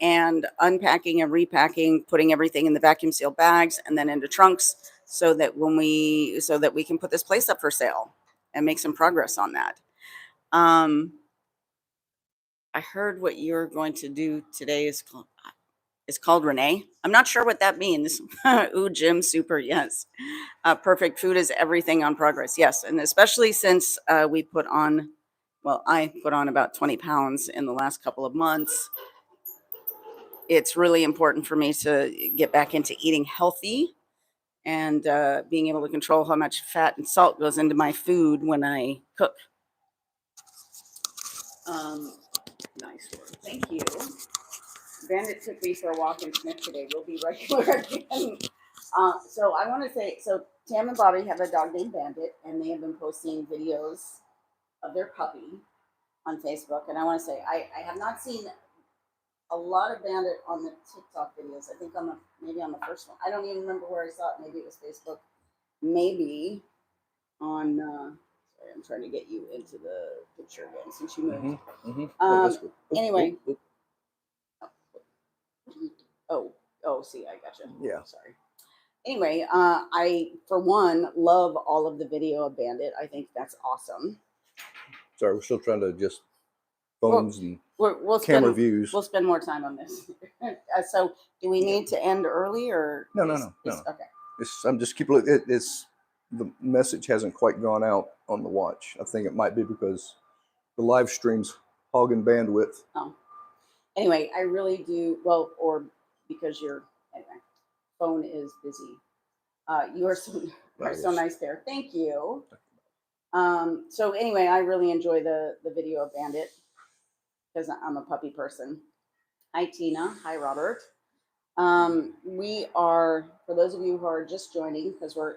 and unpacking and repacking, putting everything in the vacuum sealed bags and then into trunks, so that we can put this place up for sale and make some progress on that. I heard what you're going to do today is called Renee. I'm not sure what that means. Ooh, Jim, super, yes. Perfect food is everything on progress, yes. And especially since I put on about 20 pounds in the last couple of months. It's really important for me to get back into eating healthy and being able to control how much fat and salt goes into my food when I cook. Nice work. Thank you. Bandit took me for a walk and sniff today. We'll be regular again. So I want to say, Tam and Bobby have a dog named Bandit, and they have been posting videos of their puppy on Facebook. And I want to say, I have not seen a lot of Bandit on the TikTok videos. I think maybe on the first one. I don't even remember where I saw it. Maybe it was Facebook. Maybe on. Sorry, I'm trying to get you into the picture again since you moved. Anyway. See, I gotcha. Yeah. Sorry. Anyway, I, for one, love all of the video of Bandit. I think that's awesome. Sorry, we're still trying to adjust phones and camera views. We'll spend more time on this. So, do we need to end early or? No. Okay. I'm just keeping it. It's the message hasn't quite gone out on the watch. I think it might be because the live stream's hogging bandwidth. Oh. Anyway, I really do or because your phone is busy. You are so nice there. Thank you. So anyway, I really enjoy the video of Bandit because I'm a puppy person. Hi, Tina. Hi, Robert. We are, for those of you who are just joining, because we're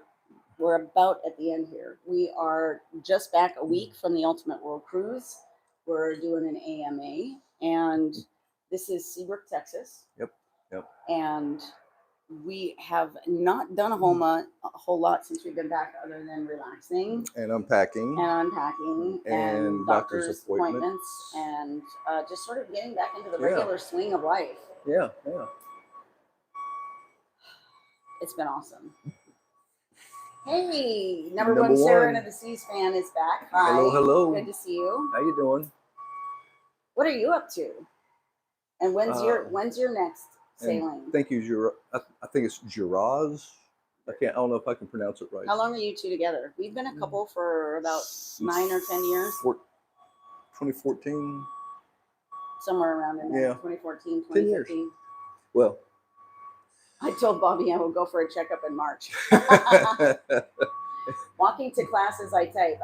about at the end here. We are just back a week from the Ultimate World Cruise. We're doing an AMA, and this is Seabrook, Texas. Yep. And we have not done a whole lot since we've been back, other than relaxing and unpacking and doctor's appointments and just sort of getting back into the regular swing of life. Yeah. It's been awesome. Hey, number one Sarah into the Seas fan is back. Hi. Hello. Good to see you. How you doing? What are you up to? And when's your next sailing? Thank you, I think it's Giraz. I don't know if I can pronounce it right. How long are you two together? We've been a couple for about 9 or 10 years. 2014. Somewhere around in there. Yeah. 2014, 2015. 10 years. Well, I told Bobby I will go for a checkup in March. Walking to classes, I type.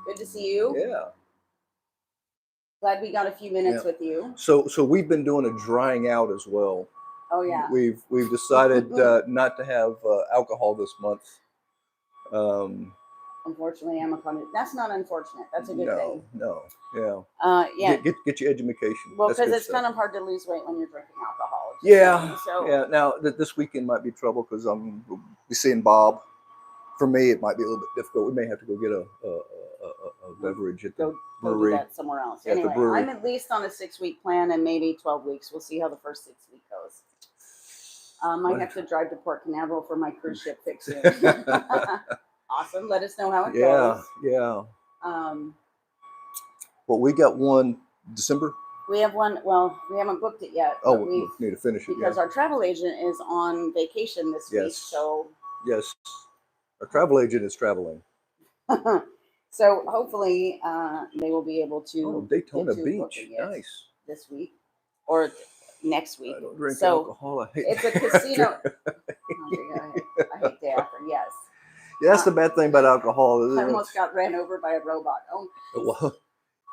Good to see you. Yeah. Glad we got a few minutes with you. So we've been doing a drying out as well. Oh yeah. We've decided not to have alcohol this month. Unfortunately, I'm a convert. That's not unfortunate. That's a good thing. No. Yeah. Yeah. Get your education. Well, because it's kind of hard to lose weight when you're drinking alcohol. Yeah. So. Yeah. Now this weekend might be trouble because I'm be seeing Bob. For me, it might be a little bit difficult. We may have to go get a beverage at the brewery. Go do that somewhere else. At anyway, the brewery. I'm at least on a 6-week plan and maybe 12 weeks. We'll see how the first 6 week goes. Might have to drive to Port Canaveral for my cruise ship fix soon. Awesome. Let us know how it goes. Yeah. Well, we got one December. We have one. Well, we haven't booked it yet. Oh, we need to finish it because our travel agent is on vacation this week. So yes, our travel agent is traveling. So hopefully they will be able to. Oh, Daytona Beach, nice. This week or next week. I don't drink alcohol. It's a casino. I hate theater. Yes. Yeah, that's the bad thing about alcohol. I almost got ran over by a robot. Well,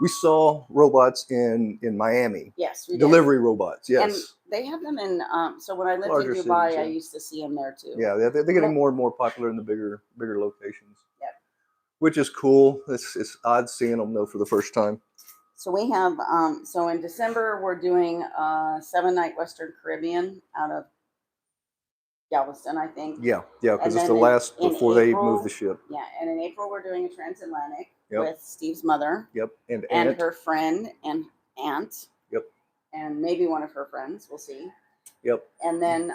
we saw robots in Miami. Yes, we did. Delivery robots. Yes, and they have them in. So when I lived larger in Dubai, cities, I used to see them there too. Yeah, they're getting more and more popular in the bigger locations. Yep. Which is cool. It's odd seeing them though for the first time. So we have. So in December we're doing 7-night Western Caribbean out of Galveston, I think. Yeah, because it's the last before they move the ship. Yeah, and in April we're doing a transatlantic with Steve's mother. Yep, and her friend and aunt. Yep, and maybe one of her friends. We'll see. Yep, and then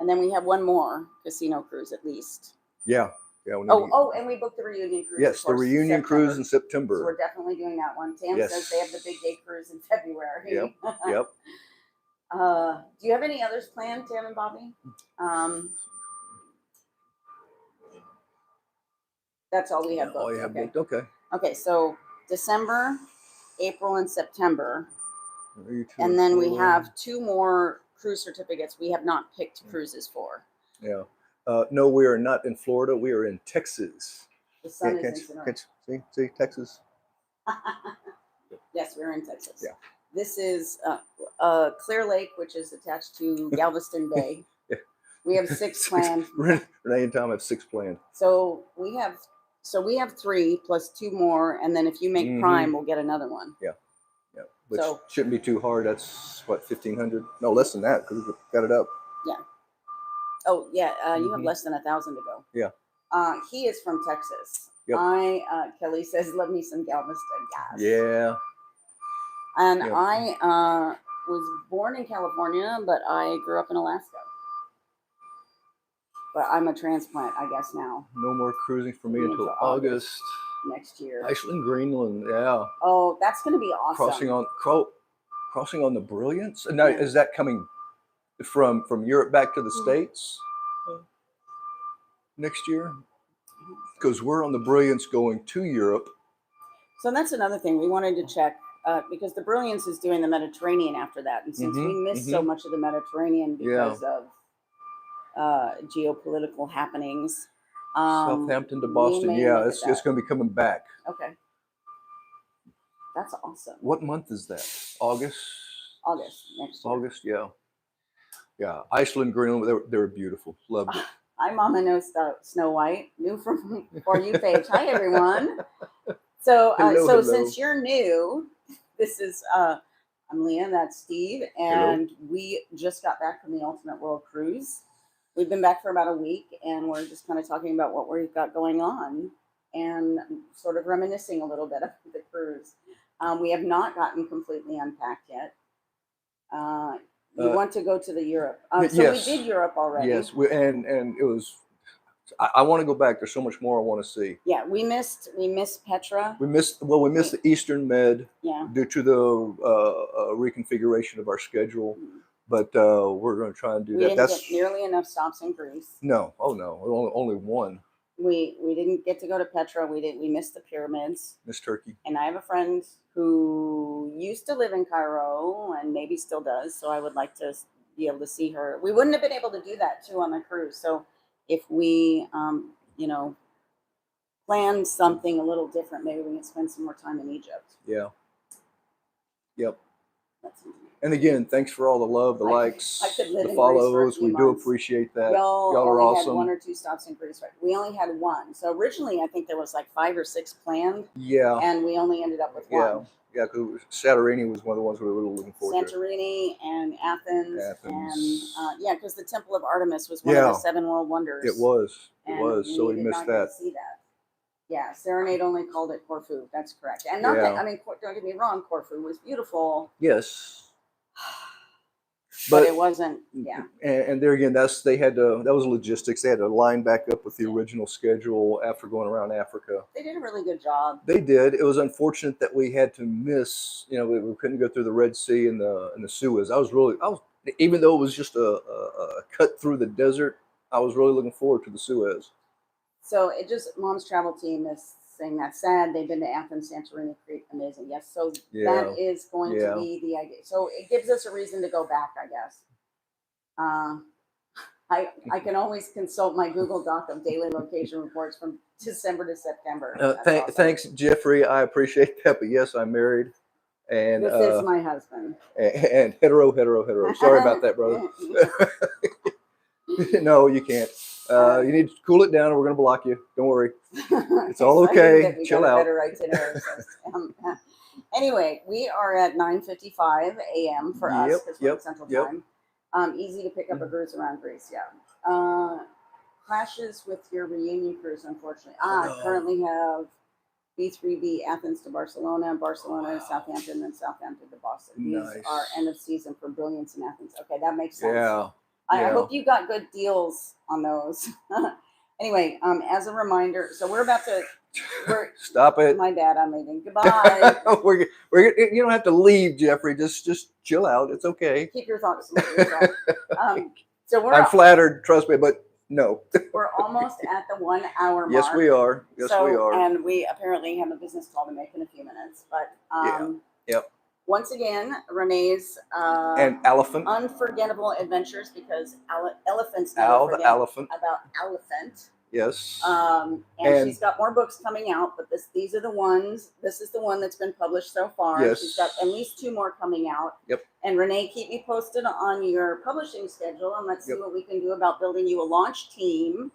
we have one more casino cruise at least. Yeah. And we booked the reunion cruise. Yes, the reunion cruise in September. So we're definitely doing that one. Tam says they have the big day cruise in February. Yep. Do you have any others planned, Tam and Bobby? That's all we have booked. All you have booked. Okay. Okay, so December, April, and September. And then we have 2 more cruise certificates we have not picked cruises for. Yeah. No, we are not in Florida. We are in Texas. The sun is in See, Texas. Yes, we're in Texas. Yeah. This is Clear Lake, which is attached to Galveston Bay. Yeah. We have 6 planned. Renee and Tom have 6 planned. So we have 3 plus 2 more, and then if you make Prime, we'll get another one. Yeah. Which shouldn't be too hard. That's what, 1,500? No, less than that because we got it up. Yeah. Oh yeah, you have less than 1,000 to go. Yeah. He is from Texas. Yep. Kelly says, "Love me some Galveston gas." Yeah. And I was born in California, but I grew up in Alaska. But I'm a transplant, I guess now. No more cruising for me until August next year. Iceland, Greenland, yeah. Oh, that's going to be awesome. Crossing on the Brilliance. And now is that coming from Europe back to the States next year? Because we're on the Brilliance going to Europe. So that's another thing we wanted to check because the Brilliance is doing the Mediterranean after that, and since we missed so much of the Mediterranean because of geopolitical happenings. Southampton to Boston. Yeah, it's going to be coming back. Okay. That's awesome. What month is that? August next year. August, yeah. Yeah. Iceland, Greenland, they were beautiful. Loved it. Hi, Mama knows Snow White. New from For You page. Hi, everyone. So, hello. Since you're new, this is I'm Leah. That's Steve, and we just got back from the Ultimate World Cruise. We've been back for about a week, and we're just kind of talking about what we've got going on and sort of reminiscing a little bit of the cruise. We have not gotten completely unpacked yet. We want to go to the Europe. So yes. We did Europe already. Yes, and it was. I want to go back. There's so much more I want to see. Yeah, we missed Petra. We missed the Eastern Med. Yeah. Due to the reconfiguration of our schedule. But we're going to try and do that. We didn't get nearly enough stops in Greece. No, only one. We didn't get to go to Petra. We missed the pyramids. Missed Turkey. And I have a friend who used to live in Cairo and maybe still does. So I would like to be able to see her. We wouldn't have been able to do that too on the cruise. So if we, plan something a little different, maybe we can spend some more time in Egypt. Yeah. Yep. That's And again, thanks for all the love, the likes, I could live the in Greece for a follows. few We do months. appreciate that. Y'all are only awesome. had 1 or 2 stops in Greece, right? We only had 1. So originally, I think there was like 5 or 6 planned, Yeah. and we only ended up with Yeah. 1. Yeah, because Santorini was one of the ones we were really looking forward to. Santorini and Athens. Athens. And because the Temple of Artemis was one of the 7 world wonders. It was. It and was. So we did missed not get that. to see that. Yeah, Serenade only called it Corfu. That's correct. And not that, I mean, don't get me wrong, Corfu was beautiful. Yes. But it wasn't, yeah. And there again, that was logistics. They had to line back up with the original schedule after going around Africa. They did a really good job. They did. It was unfortunate that we had to miss, we couldn't go through the Red Sea and the Suez. Even though it was just a cut through the desert, I was really looking forward to the Suez. So Mom's travel team is saying that's sad. They've been to Athens, Santorini, Crete, amazing. Yes, so that is going to be the idea. So it gives us a reason to go back, I guess. I can always consult my Google Doc of daily location reports from December to September. Awesome. Thanks, Jeffrey. I appreciate that. But yes, I'm married. And this is my husband. And hetero. Sorry about that, brother. No, you can't. You need to cool it down, or we're going to block you. Don't worry. It's all okay. Chill out. Better itinerary Anyway, we are at 9:55 a.m. for us because we're at Central Time. Easy to pick up a cruise around Greece. Yeah. Clashes with your reunion cruise, unfortunately. Currently have B3B Athens to Barcelona, Barcelona to Southampton, and Southampton to Boston. These are end of season for Brilliance in Athens. Okay, that makes sense. Yeah. I hope you got good deals on those. Anyway, as a reminder, so we're stop it. My bad, I'm leaving. Goodbye. You don't have to leave, Jeffrey. Just chill out. It's okay. Keep your thoughts to yourself. I'm flattered, trust me, but no. We're almost at the 1 hour mark. Yes, we are. Yes, we are. And we apparently have a business call to make in a few minutes. But once again, Renee's and Elephant Unforgettable Adventures, because elephants never forget the elephant. About Elephant. Yes. And she's got more books coming out, but these are the ones. This is the one that's been published so far. Yes. She's got at least 2 more coming out. Yep. And Renee, keep me posted on your publishing schedule, and let's see what we can do about building you a launch team.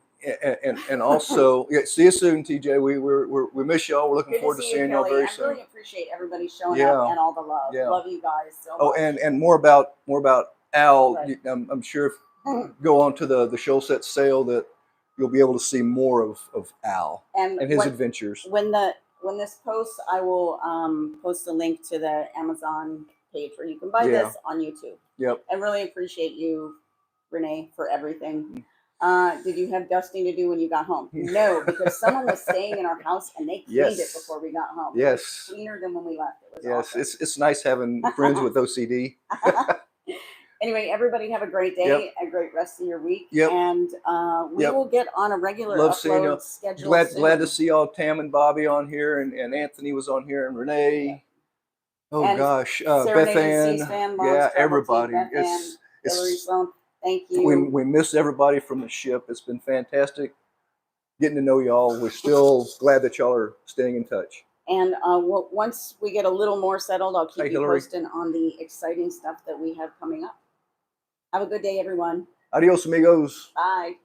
And also, see you soon, TJ. We miss y'all. We're looking forward to seeing y'all very soon. I really appreciate everybody showing up and all the love. Yeah. Love you guys so much. Oh, and more about Al. Right. I'm sure if you go on to the show set sale that you'll be able to see more of Al and his adventures. When this posts, I will post a link to the Amazon page where you can buy this on YouTube. Yep. I really appreciate you, Renee, for everything. Did you have dusting to do when you got home? No, because someone was staying in our house and they cleaned it before we got home. Yes. It was cleaner than when we left. It was awesome. It's nice having friends with OCD. Anyway, everybody have a great day, a great rest of your week. Yep. And we will get on a regular upload schedule soon. Glad to see all Tam and Bobby on here, and Anthony was on here, and Renee. Yeah. Oh and gosh, Beth Ann. Everybody. Hillary Sloan. Thank you. We miss everybody from the ship. It's been fantastic getting to know y'all. We're still glad that y'all are staying in touch. And once we get a little more settled, I'll keep you Hillary. posted on the exciting stuff that we have coming up. Have a good day, everyone. Adios, amigos. Bye.